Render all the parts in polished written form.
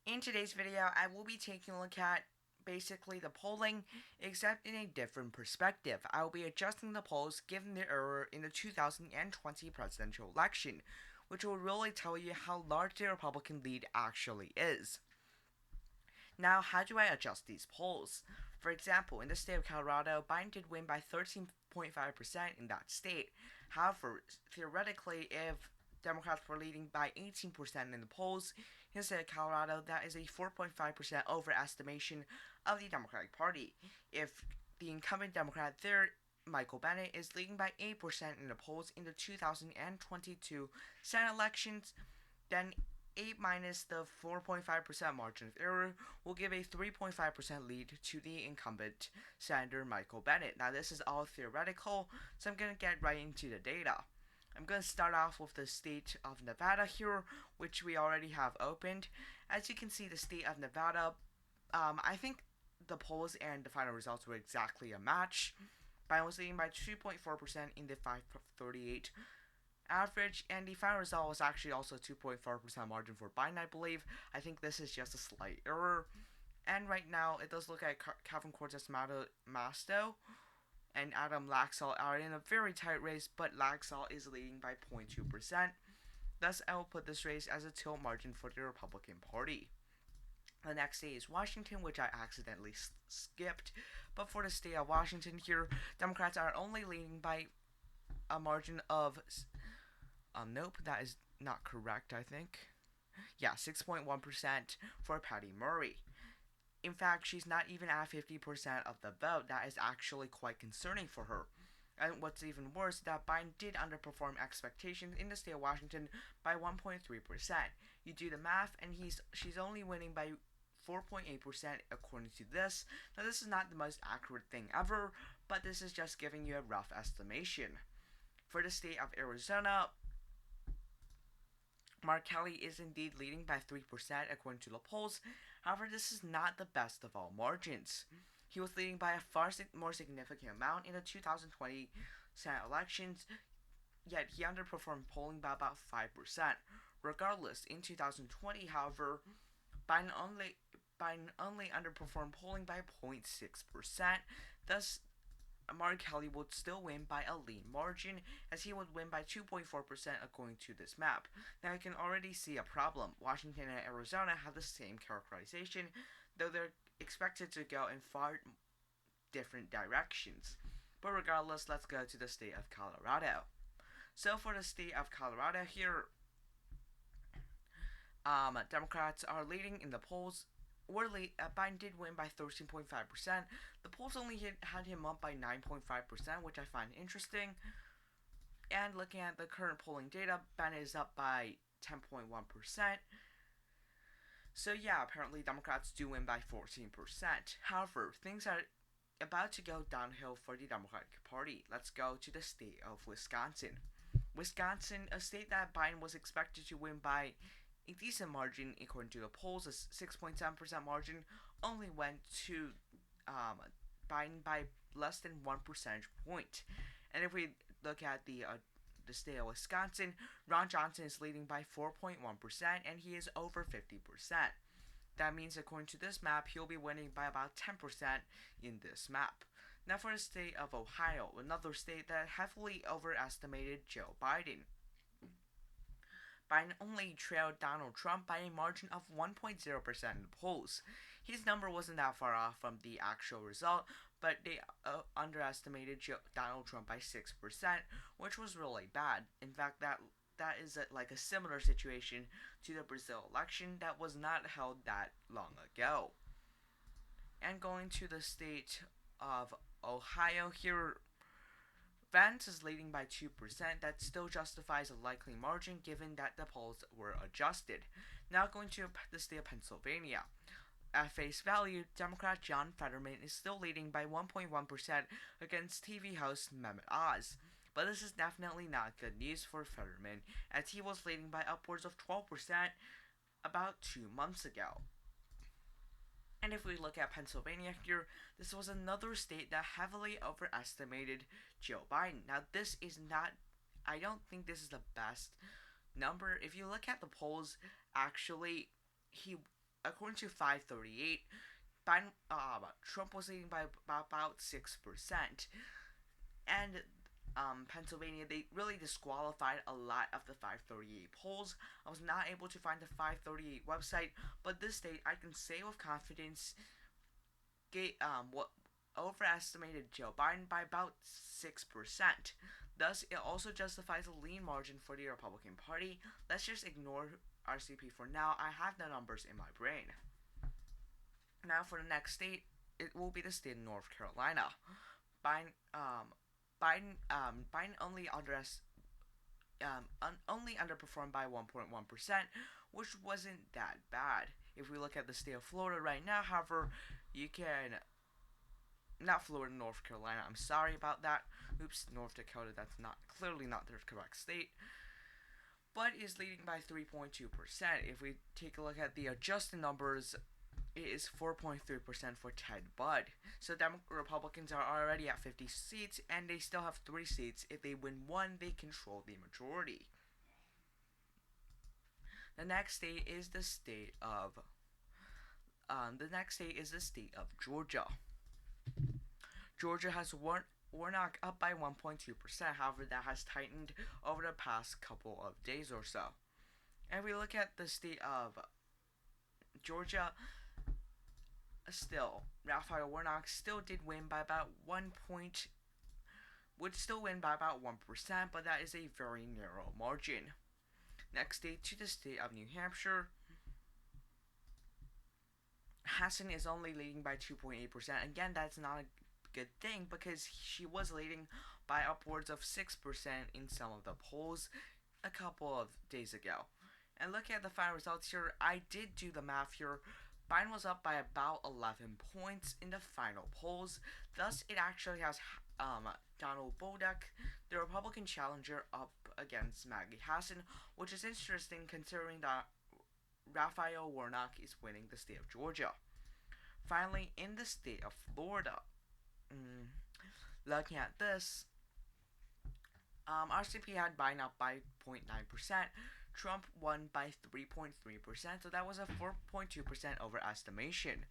In today's video, I will be taking a look at basically the polling, except in a different perspective. I will be adjusting the polls given the error in the 2020 presidential election, which will really tell you how large the Republican lead actually is. Now, how do I adjust these polls? For example, in the state of Colorado, Biden did win by 13.5% in that state. However, theoretically, if Democrats were leading by 18% in the polls, in the state of Colorado, that is a 4.5% overestimation of the Democratic Party. If the incumbent Democrat there, Michael Bennet, is leading by 8% in the polls in the 2022 Senate elections, then 8 minus the 4.5% margin of error will give a 3.5% lead to the incumbent Senator Michael Bennet. Now, this is all theoretical, so I'm going to get right into the data. I'm going to start off with the state of Nevada here, which we already have opened. As you can see, the state of Nevada, I think the polls and the final results were exactly a match. Biden was leading by 2.4% in the 538 average, and the final result was actually also 2.4% margin for Biden, I believe. I think this is just a slight error. And right now, it does look like Calvin Cortez Masto and Adam Laxalt are in a very tight race, but Laxalt is leading by 0.2%. Thus, I will put this race as a tilt margin for the Republican Party. The next state is Washington, which I accidentally skipped. But for the state of Washington here, Democrats are only leading by a margin of nope, that is not correct, I think. Yeah, 6.1% for Patty Murray. In fact, she's not even at 50% of the vote. That is actually quite concerning for her. And what's even worse, that Biden did underperform expectations in the state of Washington by 1.3%. You do the math, and she's only winning by 4.8% according to this. Now, this is not the most accurate thing ever, but this is just giving you a rough estimation. For the state of Arizona, Mark Kelly is indeed leading by 3% according to the polls. However, this is not the best of all margins. He was leading by a far more significant amount in the 2020 Senate elections, yet he underperformed polling by about 5%. Regardless, in 2020, however, Biden only underperformed polling by 0.6%. Thus, Mark Kelly would still win by a lean margin, as he would win by 2.4% according to this map. Now, you can already see a problem. Washington and Arizona have the same characterization, though they're expected to go in far different directions. But regardless, let's go to the state of Colorado. So for the state of Colorado here, Democrats are leading in the polls. Biden did win by 13.5%. The polls only had him up by 9.5%, which I find interesting. And looking at the current polling data, Biden is up by 10.1%. So yeah, apparently Democrats do win by 14%. However, things are about to go downhill for the Democratic Party. Let's go to the state of Wisconsin. Wisconsin, a state that Biden was expected to win by a decent margin according to the polls, a 6.7% margin, only went to Biden by less than 1 percentage point. And if we look at the state of Wisconsin, Ron Johnson is leading by 4.1%, and he is over 50%. That means, according to this map, he'll be winning by about 10% in this map. Now for the state of Ohio, another state that heavily overestimated Joe Biden. Biden only trailed Donald Trump by a margin of 1.0% in the polls. His number wasn't that far off from the actual result, but they underestimated Donald Trump by 6%, which was really bad. In fact, that is like a similar situation to the Brazil election that was not held that long ago. And going to the state of Ohio here, Vance is leading by 2%. That still justifies a likely margin given that the polls were adjusted. Now going to the state of Pennsylvania. At face value, Democrat John Fetterman is still leading by 1.1% against TV host Mehmet Oz. But this is definitely not good news for Fetterman, as he was leading by upwards of 12% about 2 months ago. And if we look at Pennsylvania here, this was another state that heavily overestimated Joe Biden. Now, this is not, I don't think this is the best number. If you look at the polls, actually, according to 538, Biden, Trump was leading by about 6%. And Pennsylvania, they really disqualified a lot of the 538 polls. I was not able to find the 538 website, but this state, I can say with confidence, what overestimated Joe Biden by about 6%. Thus, it also justifies a lean margin for the Republican Party. Let's just ignore RCP for now. I have the numbers in my brain. Now, for the next state, it will be the state of North Carolina. Biden only only underperformed by 1.1%, which wasn't that bad. If we look at the state of Florida right now, however, you can not Florida, North Carolina. I'm sorry about that. Oops, North Dakota. That's clearly not the correct state. But is leading by 3.2%. If we take a look at the adjusted numbers, it is 4.3% for Ted Budd. So Republicans are already at 50 seats, and they still have 3 seats. If they win one, they control the majority. The next state is the state of Georgia. Georgia has Warnock up by 1.2%. However, that has tightened over the past couple of days or so. And we look at the state of Georgia. Still, Raphael Warnock still did win by about would still win by about 1%, but that is a very narrow margin. Next state to the state of New Hampshire. Hassan is only leading by 2.8%. Again, that's not a good thing because she was leading by upwards of 6% in some of the polls a couple of days ago. And looking at the final results here, I did do the math here. Biden was up by about 11 points in the final polls. Thus, it actually has Donald Bodak, the Republican challenger, up against Maggie Hassan, which is interesting considering that Raphael Warnock is winning the state of Georgia. Finally, in the state of Florida, looking at this, RCP had Biden up by 0.9%. Trump won by 3.3%, so that was a 4.2% overestimation.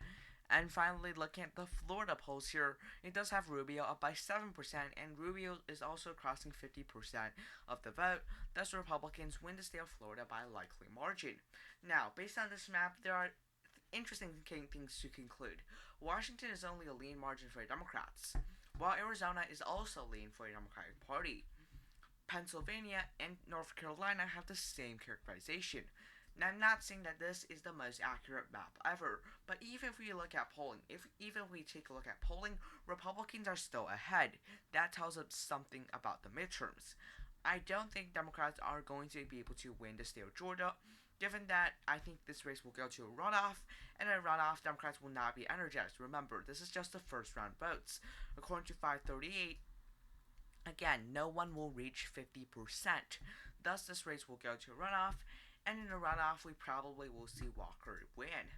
And finally, looking at the Florida polls here, it does have Rubio up by 7%, and Rubio is also crossing 50% of the vote. Thus, Republicans win the state of Florida by a likely margin. Now, based on this map, there are interesting things to conclude. Washington is only a lean margin for Democrats, while Arizona is also lean for the Democratic Party. Pennsylvania and North Carolina have the same characterization. Now, I'm not saying that this is the most accurate map ever, but even if we look at polling, even if we take a look at polling, Republicans are still ahead. That tells us something about the midterms. I don't think Democrats are going to be able to win the state of Georgia, given that I think this race will go to a runoff, and in a runoff, Democrats will not be energized. Remember, this is just the first round votes. According to 538, again, no one will reach 50%. Thus, this race will go to a runoff, and in a runoff, we probably will see Walker win.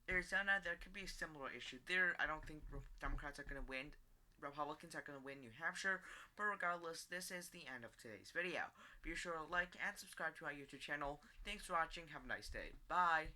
Arizona, there could be a similar issue there. I don't think Democrats are going to win. Republicans are going to win New Hampshire. But regardless, this is the end of today's video. Be sure to like and subscribe to our YouTube channel. Thanks for watching. Have a nice day. Bye.